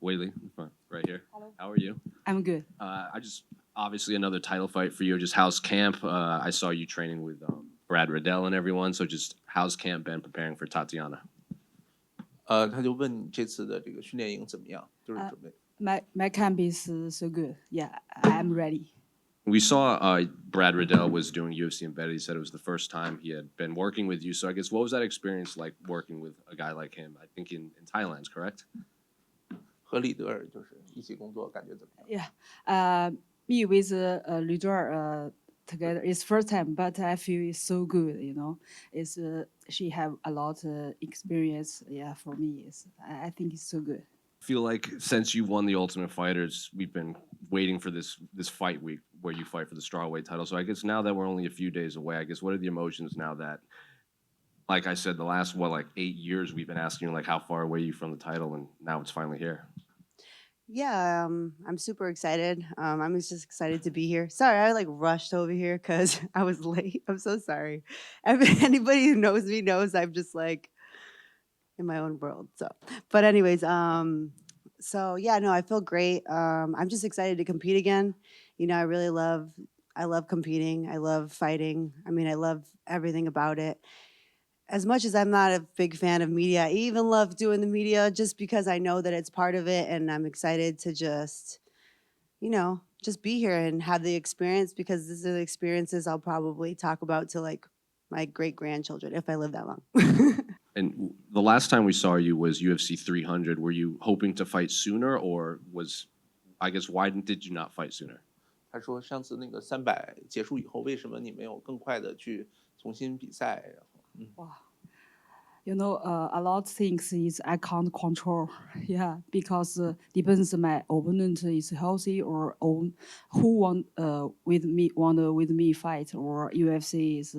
Weili, right here. Hello. How are you? I'm good. Obviously another title fight for you. Just how's camp? I saw you training with Brad Riddell and everyone. So just how's camp been preparing for Tatiana? 他就问你这次的这个训练营怎么样，就是准备。My camp is so good. Yeah, I'm ready. We saw Brad Riddell was doing UFC embedded. He said it was the first time he had been working with you. So I guess what was that experience like working with a guy like him? I think in Thailand, correct? 和李德尔就是一起工作，感觉怎么样？ Yeah. Me with Lidor together is first time, but I feel it's so good. You know, it's she have a lot experience. Yeah, for me, I think it's so good. Feel like since you won the Ultimate Fighters, we've been waiting for this fight week where you fight for the strawweight title. So I guess now that we're only a few days away, I guess what are the emotions now that, like I said, the last 8 years we've been asking you like how far away are you from the title, and now it's finally here. Yeah, I'm super excited. I'm just excited to be here. Sorry, I rushed over here because I was late. I'm so sorry. Anybody who knows me knows I'm just in my own world. But anyways, so yeah, no, I feel great. I'm just excited to compete again. You know, I love competing. I love fighting. I mean, I love everything about it. As much as I'm not a big fan of media, I even love doing the media just because I know that it's part of it, and I'm excited to just be here and have the experience, because these are the experiences I'll probably talk about to my great-grandchildren if I live that long. And the last time we saw you was UFC 300. Were you hoping to fight sooner, or why did you not fight sooner? 他说上次那个300结束以后，为什么你没有更快的去重新比赛？然后 Wow. You know, a lot of things is I can't control. Yeah, because depends my opponent is healthy or who want with me fight, or UFC is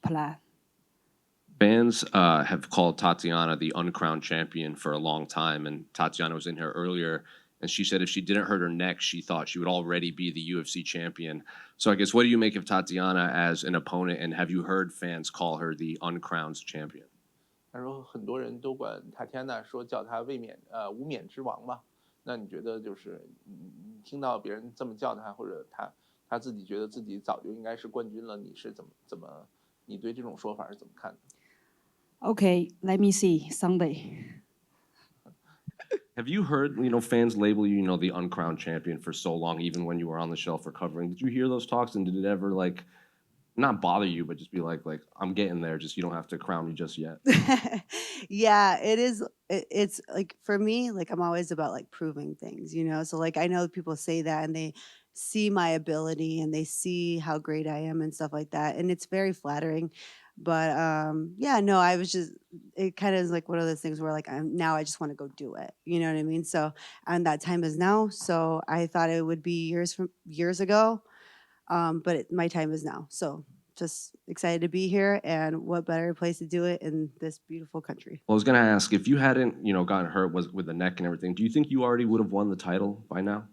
plan. Fans have called Tatiana the uncrowned champion for a long time, and Tatiana was in here earlier, and she said if she didn't hurt her neck, she thought she would already be the UFC champion. So I guess what do you make of Tatiana as an opponent, and have you heard fans call her the uncrowned champion? 他说很多人都管Tatiana说叫她无冕之王嘛。那你觉得就是你听到别人这么叫她，或者她自己觉得自己早就应该是冠军了，你是怎么你对这种说法是怎么看的？ Okay, let me see Sunday. Have you heard, fans label you, the uncrowned champion for so long, even when you were on the shelf recovering? Did you hear those talks, and did it ever not bother you, but just be like I'm getting there, just you don't have to crown me just yet? Yeah, it is. It's for me, I'm always about proving things, So I know people say that and they see my ability and they see how great I am and stuff like that, and it's very flattering. But yeah, no, it kind of is one of those things where now I just want to go do it. You know what I mean? So, and that time is now. So I thought it would be years ago, but my time is now. So just excited to be here, and what better place to do it in this beautiful country. Well, I was going to ask, if you hadn't, gotten hurt with the neck and everything, do you think you already would have won the title by now?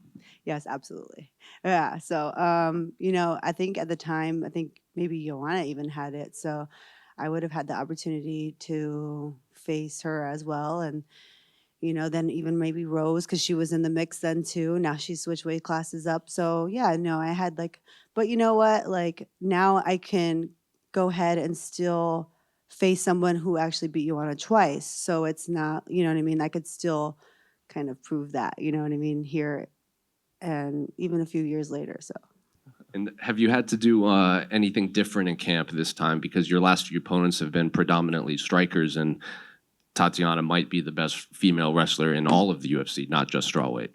Yes, absolutely. Yeah. So, I think at the time, maybe Joanna even had it. So I would have had the opportunity to face her as well. And, then even maybe Rose, because she was in the mix then too. Now she switched weight classes up. So yeah, no, I had but you know what? Now I can go ahead and still face someone who actually beat Joanna twice. So it's not, you know what I mean? I could still kind of prove that, you know what I mean, here and even a few years later. So. And have you had to do anything different in camp this time? Because your last few opponents have been predominantly strikers, and Tatiana might be the best female wrestler in all of the UFC, not just strawweight.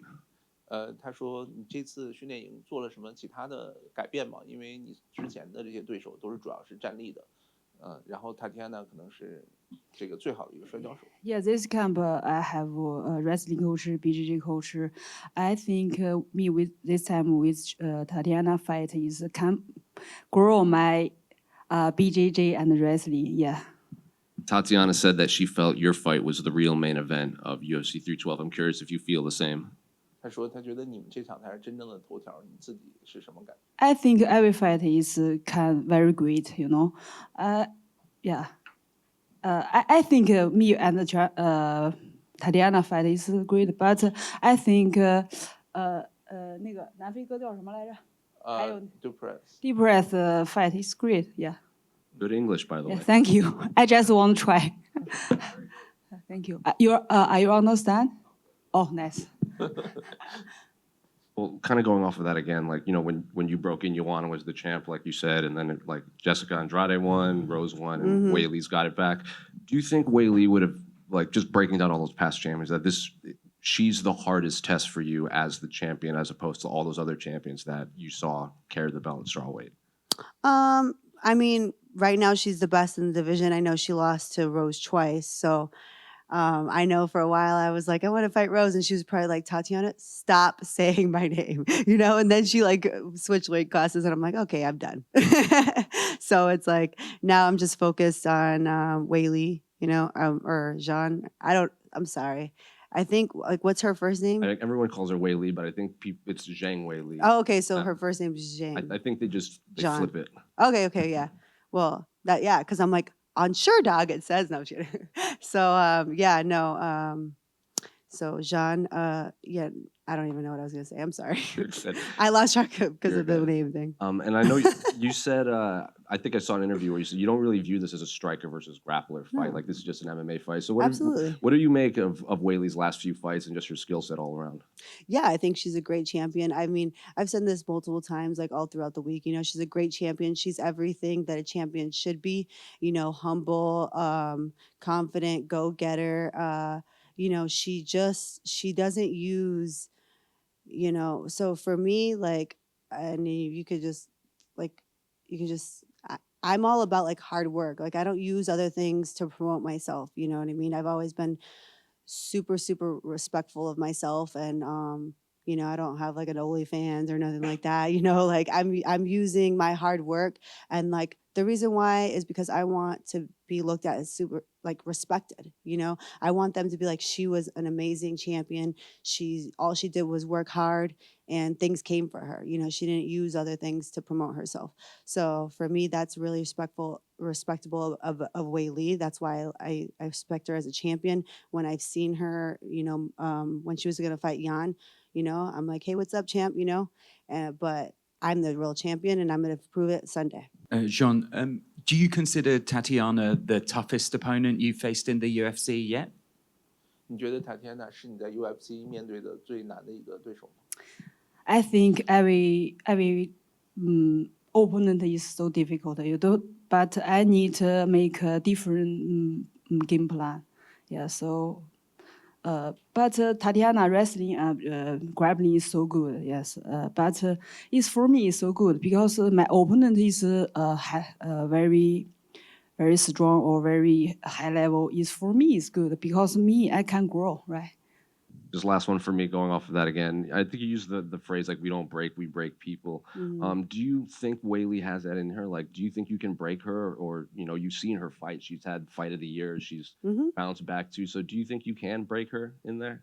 他说你这次训练营做了什么其他的改变吗？因为你之前的这些对手都是主要是站立的，然后Tatiana可能是这个最好的一个摔跤手。Yeah, this camp I have a wrestling coach, BJJ coach. I think me with this time with Tatiana fight is grow my BJJ and wrestling. Yeah. Tatiana said that she felt your fight was the real main event of UFC 312. I'm curious if you feel the same. 他说他觉得你们这场才是真正的头条，你自己是什么感觉？ I think every fight is very great, Yeah. I think me and Tatiana fight is great, but I think 那个南非哥叫什么来着？还有 Dupress. Deep Breath fight is great. Yeah. Good English, by the Yeah. way. Thank you. I just want to try. Thank you. Are you understand? Oh, nice. Well, kind of going off of that again, like, you know, when you broke in, Joanna was the champ, like you said, and then like Jessica Andrade won, Rose won, and Weili's got it back. Do you think Weili would have, like, just breaking down all those past champions, that she's the hardest test for you as the champion, as opposed to all those other champions that you saw carry the belt at strawweight? I mean, right now she's the best in the division. I know she lost to Rose twice, so I know for a while I was like, I want to fight Rose, and she was probably like, Tatiana, stop saying my name, And then she like switched weight classes, and I'm like, okay, I'm done. So it's like now I'm just focused on Weili, or Zhang. I'm sorry. I think like what's her first name? Everyone calls her Weili, but I think it's Zhang Weili. Oh, okay. So her first name is Zhang. I think they Zhang. flip it. Okay, yeah. Well, because I'm like on Sure Dog it says no shit. So yeah, no. So Jean, yeah, I don't even know what I was gonna say. I'm sorry. I lost track because of the name thing. And I know you said, I think I saw an interview where you said you don't really view this as a striker versus grappler fight. No. Like this is just an MMA fight. So Absolutely. what do you make of Weili's last few fights and just her skill set all around? Yeah, I think she's a great champion. I mean, I've said this multiple times, like all throughout the week. She's a great champion. She's everything that a champion should be. Humble, confident, go-getter. She doesn't use. So for me, like, and you could just, like, I'm all about like hard work. Like I don't use other things to promote myself. You know what I mean? I've always been super, super respectful of myself, and I don't have like an OnlyFans or nothing like that. Like I'm using my hard work, and like the reason why is because I want to be looked at as super like respected. I want them to be like, she was an amazing champion. All she did was work hard, and things came for her. She didn't use other things to promote herself. So for me, that's really respectable of Weili. That's why I respect her as a champion. When I've seen her, when she was going to fight Jan, I'm like, hey, what's up, champ? But I'm the real champion, and I'm going to prove it Sunday. Jean, do you consider Tatiana the toughest opponent you've faced in the UFC yet? 你觉得 Tatiana 是你在 UFC 面对的最难的一个对手吗？ I think every opponent is so difficult. But I need to make a different game plan. Yeah. So, but Tatiana wrestling and grappling is so good. Yes. But it's for me it's so good because my opponent is very, very strong or very high level. Is for me is good because I can grow, right? Just last one for me, going off of that again. I think you used the phrase like, we don't break, we break people. Mm-hmm. Do you think Weili has that in her? Like, do you think you can break her? Or, you've seen her fight. She's had fight of the year. She's bounced back too. So do you think you can break her in there?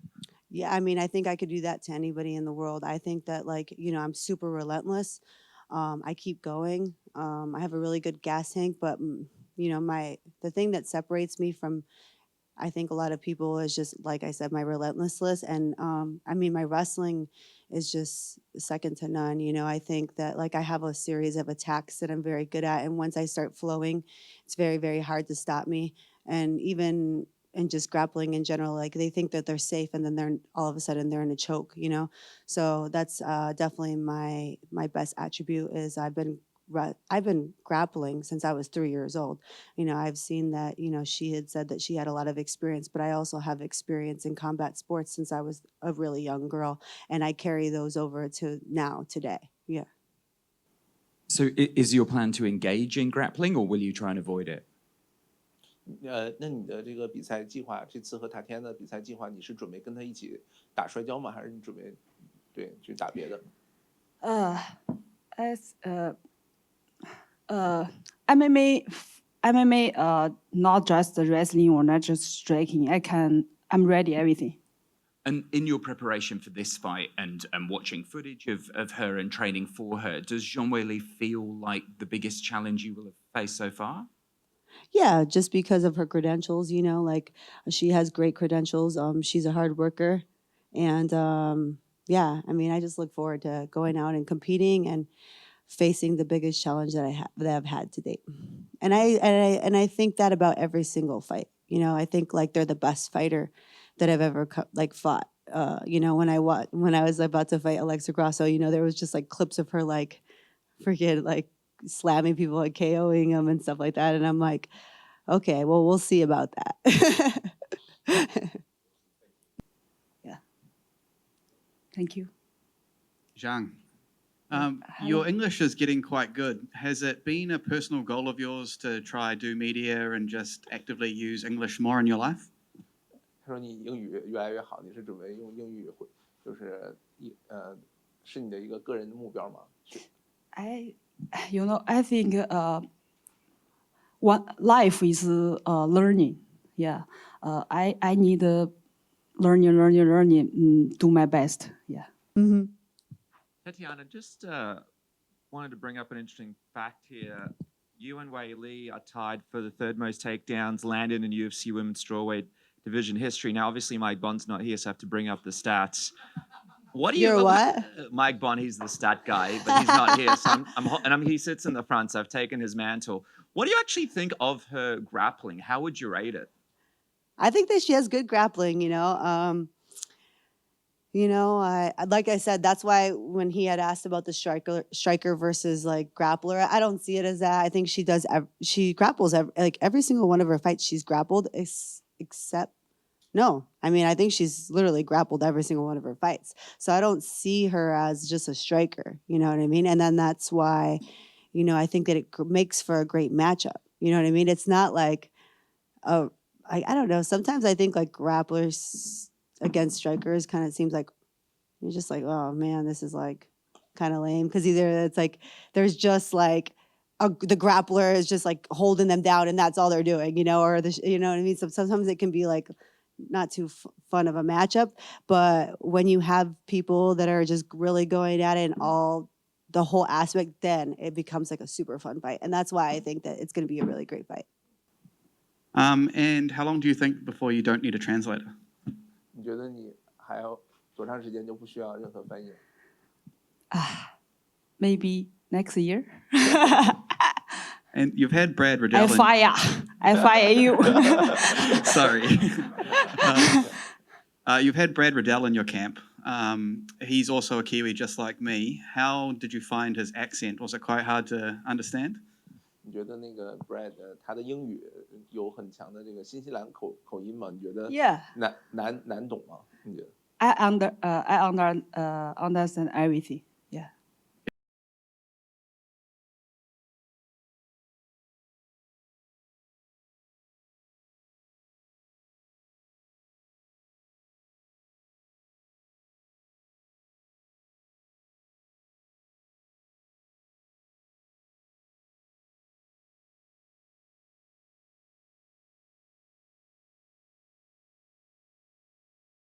Yeah, I mean, I think I could do that to anybody in the world. I think that, like, I'm super relentless. I keep going. I have a really good gas tank, but the thing that separates me from, I think, a lot of people is just, like I said, my relentlessness. And I mean, my wrestling is just second to none. I think that like I have a series of attacks that I'm very good at. And once I start flowing, it's very, very hard to stop me. And even in just grappling in general, like they think that they're safe, and then they're all of a sudden they're in a choke, So that's definitely my best attribute is I've been grappling since I was 3 years old. I've seen that, she had said that she had a lot of experience, but I also have experience in combat sports since I was a really young girl, and I carry those over to now, today. Yeah. So is your plan to engage in grappling, or will you try and avoid it? 那你的这个比赛计划，这次和 Tatiana 的比赛计划，你是准备跟他一起打摔跤吗？还是你准备去打别的？ MMA, not just wrestling or not just striking. I'm ready everything. And in your preparation for this fight and watching footage of her and training for her, does Zhang Weili feel like the biggest challenge you will have faced so far? Yeah, just because of her credentials, you know, like she has great credentials. She's a hard worker, and yeah, I mean, I just look forward to going out and competing and facing the biggest challenge that I've had to date. And I think that about every single fight. You know, I think like they're the best fighter that I've ever like fought. You know, when I was about to fight Alexa Grasso, you know, there was just like clips of her like freaking like slamming people and KOing them and stuff like that, and I'm like, okay, well, we'll see about that. Yeah. Thank you. Zhang, Hello. your English is getting quite good. Has it been a personal goal of yours to try do media and just actively use English more in your life? 他说你英语越来越好，你是准备用英语会就是是你的一个个人的目标吗？ I think one life is learning. Yeah. I need learning. Do my best. Yeah. Mhm. Tatiana, just wanted to bring up an interesting fact here. You and Weili are tied for the third most takedowns landed in UFC women's strawweight division history. Now, obviously, Mike Bond's not here, so I have to bring up the stats. What do you? You're what? Mike Bond, he's the stat guy, but he's not here. So he sits in the front, so I've taken his mantle. What do you actually think of her grappling? How would you rate it? I think that she has good grappling, you know. I like I said, that's why when he had asked about the striker versus like grappler, I don't see it as that. I think she does. She grapples like every single one of her fights. She's grappled, except no. I mean, I think she's literally grappled every single one of her fights. So I don't see her as just a striker. You know what I mean? And then that's why, you know, I think that it makes for a great matchup. You know what I mean? It's not like, I don't know. Sometimes I think like grapplers against strikers kind of seems like you're just like, oh man, this is like kind of lame, because either it's like there's just like the grappler is just like holding them down and that's all they're doing, you know, or you know what I mean. So sometimes it can be like not too fun of a matchup, but when you have people that are just really going at it and all the whole aspect, then it becomes like a super fun fight, and that's why I think that it's going to be a really great fight. And how long do you think before you don't need a translator? 你觉得你还要多长时间就不需要任何翻译？ Maybe next year. And you've had Brad I Riddell. fire you. Sorry. You've had Brad Riddell in your camp. He's also a Kiwi, just like me. How did you find his accent? Was it quite hard to understand? 你觉得那个 Brad 他的英语有很强的这个新西兰口音吗？你觉得 Yeah. 难懂吗？你觉得？ I understand everything.